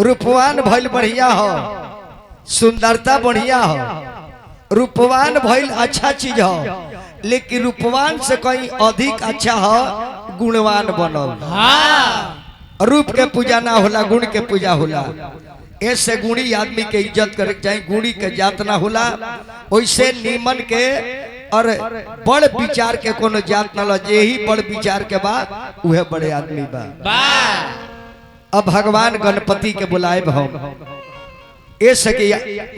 रूपवान भइल बढ़िया हो, सुंदरता बढ़िया हो, रूपवान भइल अच्छा चीज हो, लेकिन रूपवान से कहीं अधिक अच्छा हो गुणवान बनल। रूप के पूजा ना होला, गुण के पूजा होला। ऐसे गुणी आदमी के इज्जत करे चाहे, गुणी के जात ना होला। वैसे नीमन के और बड़ विचार के कोनो जात ना ला, यही बड़ विचार के बाद उहे बड़े आदमी बा। अब भगवान गणपति के बुलाए हम ऐसे कि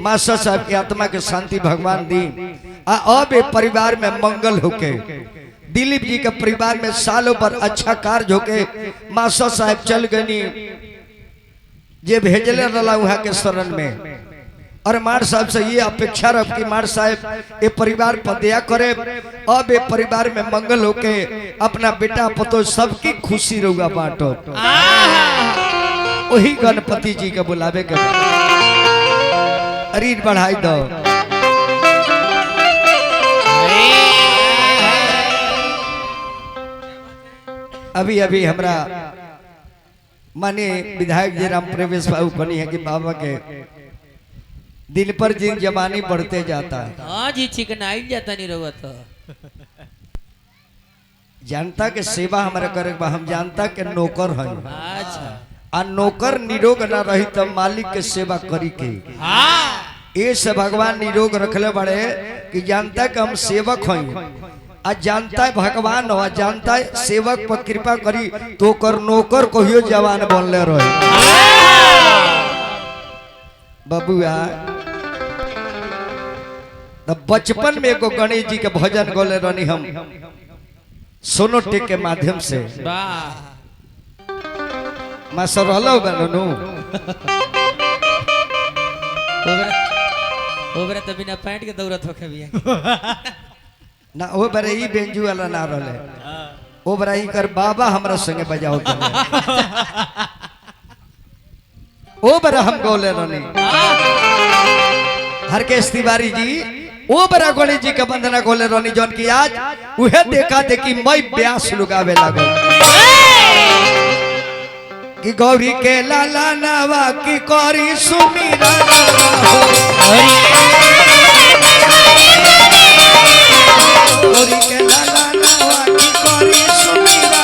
मास्टर साहब की आत्मा के शांति भगवान दी। अब परिवार में मंगल होके, दिलीप जी के परिवार में सालों पर अच्छा कार्य होके मास्टर साहब चल गनी जे भेजले रहा वहाँ के शरण में। और मार साहब से ये अपेक्षा रख कि मार साहब ये परिवार पर दया करे, अब ये परिवार में मंगल होके अपना बेटा पतो सबकी खुशी रहुआ बांटो। वही गणपति जी के बुलावे के रीड बढ़ाई दो। अभी अभी हमरा माने विधायक जी राम प्रवेश बाबू बनी है कि बाबा के दिन पर दिन जमानी बढ़ते जाता है। हाँ जी, चिकनाई जाता नहीं रहुआ तो। जनता के सेवा हमारे करे, हम जनता के नौकर हैं। अच्छा, आ नौकर निरोग ना रही तो मालिक के सेवा करी के। ये से भगवान निरोग रखले बड़े कि जनता के हम सेवक हैं। आ जानता है भगवान हो, जानता है सेवक पर कृपा करी तो कर नौकर कहियो जवान बनले रहे। बबुआ बचपन में एगो गणेश जी के भजन गोले रहनी हम सोनोटेक के माध्यम से। मास्टर रहलो बननु ओबरे तो बिना पैंट के दौड़त होके बिया ना। ओ बरे ई बेंजू वाला ना रहले, ओ बरा ई कर बाबा हमरा संगे बजाओ तो ओ बरा हम गोले रहनी। हरकेश तिवारी जी ओ बरा गणेश जी के वंदना गोले रहनी, जौन की आज उहे देखा देखी मई ब्यास लुगावे लागल कि गौरी के लाला नावा की करी सुमीरा गौरी के लाला नावा की करी सुमीरा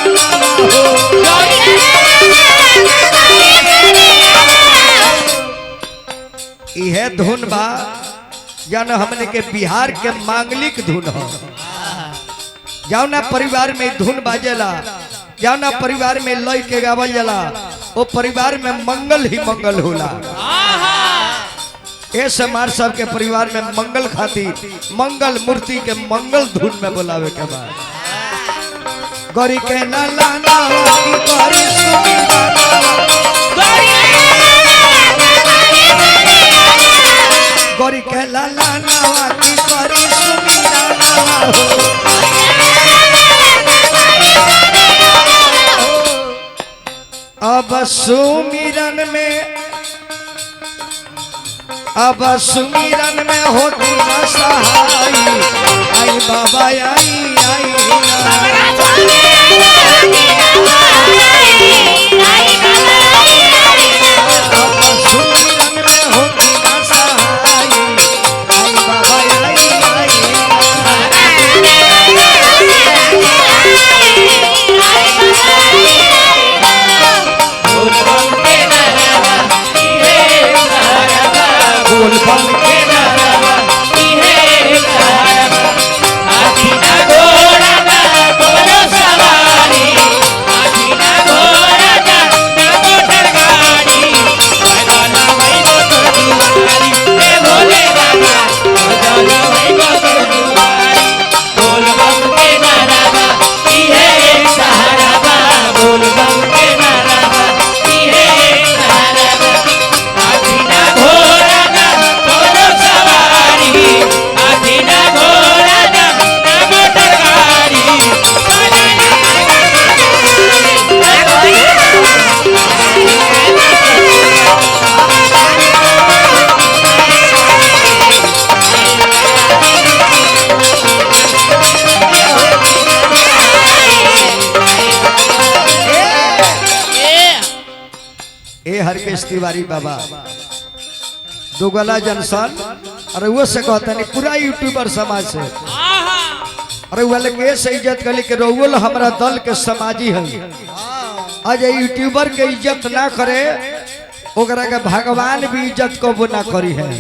इहे धुन बा जान हमने के बिहार के मांगलिक धुन हो। जाओ ना परिवार में धुन बाजेला, जाओ ना परिवार में लय के गावल जाला, वो परिवार में मंगल ही मंगल होला। ऐसे मार साहब के परिवार में मंगल खातिर मंगल मूर्ति के मंगल धुन में बुलावे के बाद गौरी के लाला नावा की करी सुमीरा गौरी के लाला नावा की करी सुमीरा अब सुमिरन में, अब सुमिरन में होती न सहाय। आई बाबा आई आई अब सुमिरन में होती न सहाय। आई बाबा आई बोल बम के नरवा इहे नरवा हाथी ना घोड़ा ना घोड़ा सवारी हाथी ना घोड़ा ना मोटर गाड़ी भगवान भाई मोटर दुआरी ए भोले बाबा भगवान भाई मोटर दुआरी बोल बम के नरवा इहे नरवा बोल बम के नरवा इहे नरवा हाथी ना घोड़ा हरकेश तिवारी बाबा दोगला जंक्शन। अरे वो से कहता नहीं पूरा यूट्यूबर समाज से। अरे वो लगे से इज्जत कर के रोल हमारा दल के समाजी है। आज यूट्यूबर के इज्जत ना करे ओकरा के भगवान भी इज्जत को ना करी है।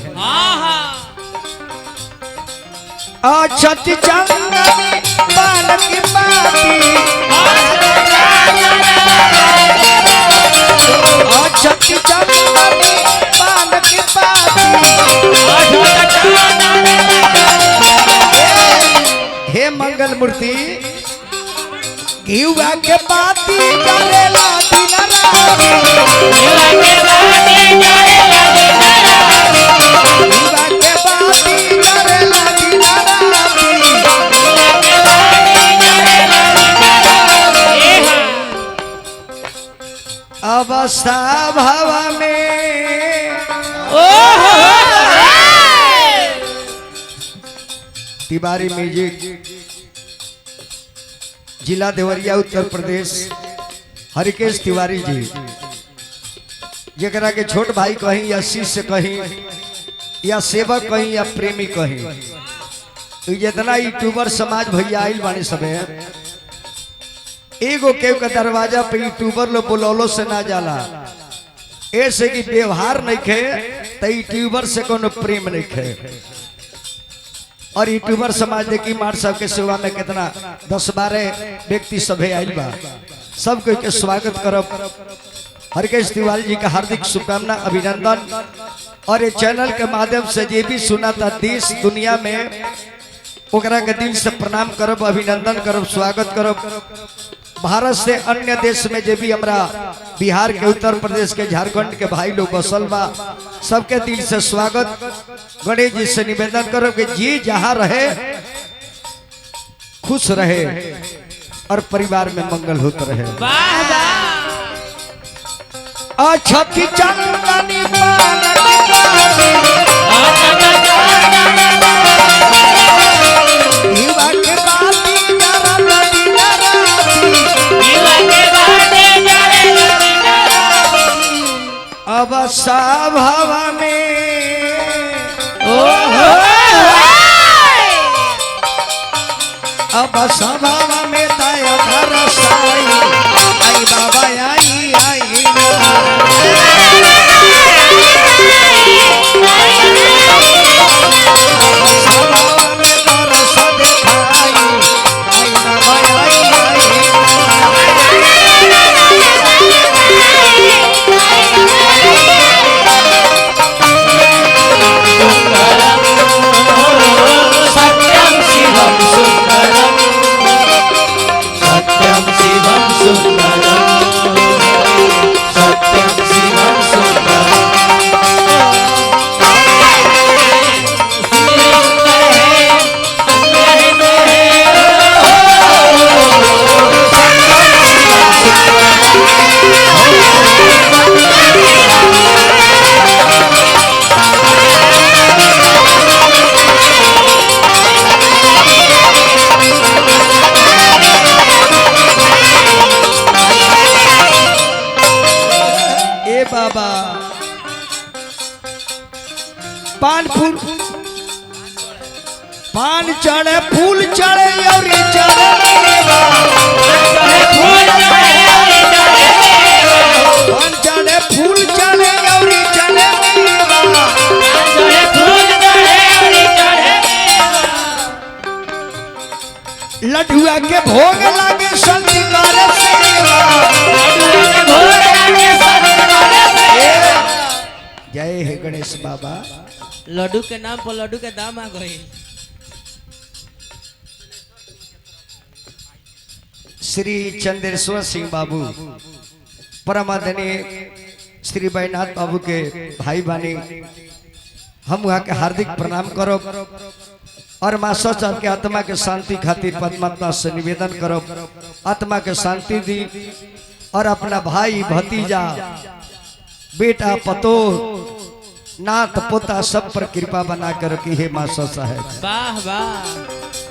छठी चंदनी पान की बाती छठी चंदनी पान की बाती हे मंगल मूर्ति घिउआ के बाती करेला दिन राती घिउआ के बाती करेला दिन राती अवस्था भावा में तिवारी म्यूजिक जिला देवरिया उत्तर प्रदेश हरकेश तिवारी जी जरा के छोट भाई कहीं या शिष्य कहीं या सेवक कहीं या प्रेमी कहीं जितना यूट्यूबर समाज भैया आइल बानी सबे एगो केव का दरवाजा पे यूट्यूबर लो बुलौलो से ना जाला ऐसे कि व्यवहार नहीं खे तो यूट्यूबर से कोनो प्रेम नहीं खे। और यूट्यूबर समाज देखी मार साहब के सेवा में कितना 10-12 व्यक्ति सभे आइल बा सब कोई के स्वागत करब। हरकेश तिवारी जी का हार्दिक शुभकामना अभिनंदन। और ये चैनल के माध्यम से जे भी सुना था देश दुनिया में ओकरा के दिल से प्रणाम करब अभिनंदन करब स्वागत करब। भारत से अन्य देश में जे भी हमरा बिहार के उत्तर प्रदेश के झारखंड के भाई लोग बसल बा सबके दिल से स्वागत। गणेश जी से निवेदन करो कि जी जहाँ रहे खुश रहे और परिवार में मंगल होता रहे। छठी चंदनी पान अब सभा में अब सभा में दया बरसाई आई बाबा आई आई सभा में बरस दिखाई आई बाबा आई आई बाबा पान फूल पान चढ़े फूल चढ़े और चढ़े पान चढ़े फूल चढ़े और चढ़े लड्डुआ के भोग लागे संति करे सेवा जय हे गणेश बाबा। लड्डू के नाम पर लड्डू के दाम आ गए। श्री चंद्रेश्वर सिंह बाबू परम आदरणीय श्री बैनाथ बाबू के भाई बानी हम वहाँ के हार्दिक प्रणाम करो और मास्टर साहब के आत्मा के शांति खातिर परमात्मा से निवेदन करो आत्मा के शांति दी और अपना भाई भतीजा बेटा पतो नात पोता सब पर कृपा बना कर की हे मास्टर साहब। वाह वाह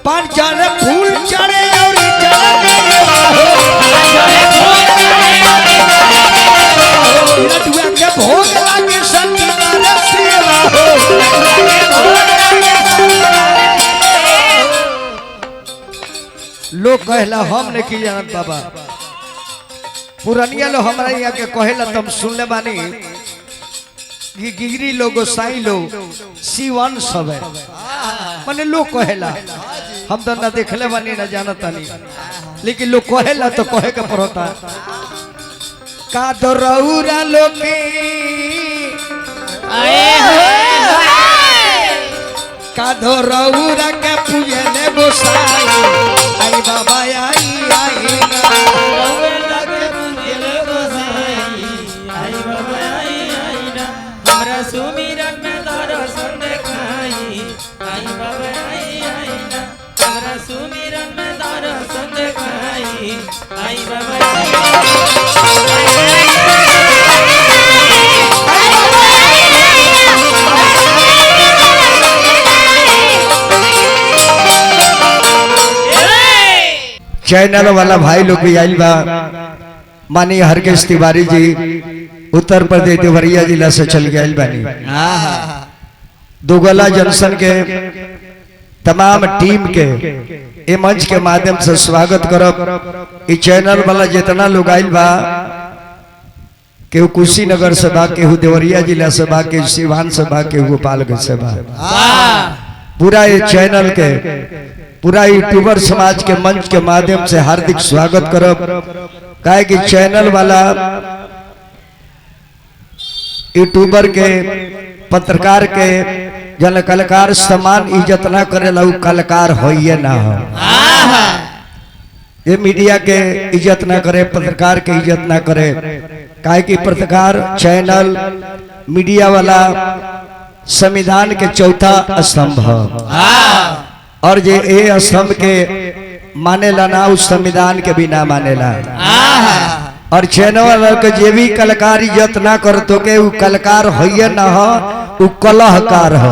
पान चढ़े फूल चढ़े और चढ़े लडुआ के भोग लागे संतरा सेवा हो लोग कहला हम ने की जानत बाबा पुरानिया लोग हमारा यहाँ के कहेला तुम सुनले बानी कि गिगरी लोग गोसाई लोग सीवन सब है माने लोग कहेला हम तो ना देखले बानी ना जानता नहीं लेकिन लोग कहेला तो कहे के पड़ता का दरौरा लोके का दरौरा के पूजने गोसाई आई बाबा आई आई सुमिरन में दर्शन देखाई आई बाबा आई आई ना हमरा सुमिरन में दर्शन देखाई आई बाबा चैनल वाला भाई लोग भी आइल बा मानी हरकेश तिवारी जी उत्तर प्रदेश देवरिया जिला से चल गए बानी दुगला जंक्शन के तमाम टीम के ए मंच के माध्यम से स्वागत करब ई चैनल वाला जितना लोग आइल बा केहू कुशीनगर से बा केहू देवरिया जिला से बा केहू सिवान से बा केहू गोपालगंज से बा पूरा ये चैनल के पूरा यूट्यूबर समाज के मंच के माध्यम से हार्दिक स्वागत करब काहे कि चैनल वाला यूट्यूबर के पत्रकार के जन कलाकार समान इज्जत ना करेला उ कलाकार होइए ना हो ये मीडिया के इज्जत ना करे पत्रकार के इज्जत ना करे काहे कि पत्रकार चैनल मीडिया वाला संविधान के चौथा स्तंभ और जे ए स्तंभ के मानेला ना उस संविधान के भी ना मानेला और चैनल के जे भी कलाकार इज्जत ना कर तो के उ कलाकार होइए ना हो उ कलहकार हो।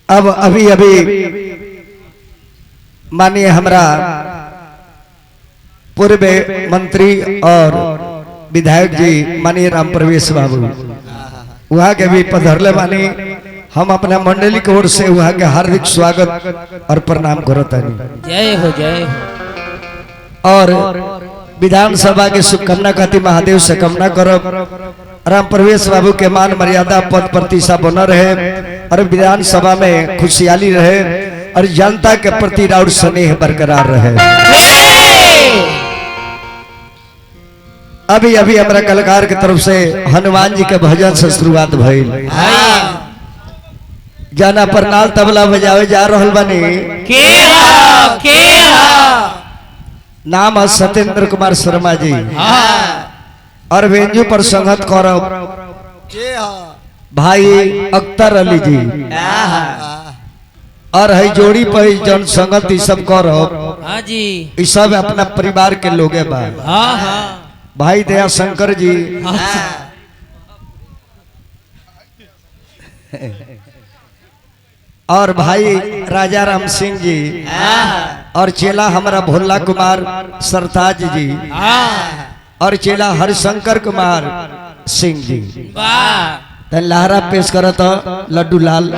अब अभी अभी मानिए हमरा पूर्व मंत्री और विधायक जी मानिए राम प्रवेश बाबू वहाँ के भी पधरले मानी हम अपना मंडली की ओर से वहाँ के हार्दिक स्वागत और प्रणाम करता जय हो जय हो और विधानसभा की शुभकामना खातिर महादेव से कामना करब राम प्रवेश बाबू के मान मर्यादा पद प्रतिष्ठा बना रहे और विधानसभा में खुशहाली रहे और जनता के प्रति राउर स्नेह बरकरार रहे। अभी अभी हमारा कलाकार के तरफ से हनुमान जी के भजन से शुरुआत भइल जाना पर नाल तबला बजावे जा रहल बनी के नाम है सत्येंद्र कुमार शर्मा जी और वेंजू पर संगत करब भाई अख्तर अली जी और है जोड़ी पर जन संगत सब करब हाँ जी ई सब अपना परिवार के लोगे बा हाँ हाँ भाई दया शंकर जी और भाई राजा राम सिंह जी और चेला हमारा भोला कुमार सरताज जी और चेला हरिशंकर कुमार सिंह जी वाह लहरा पेश करत लड्डू लाल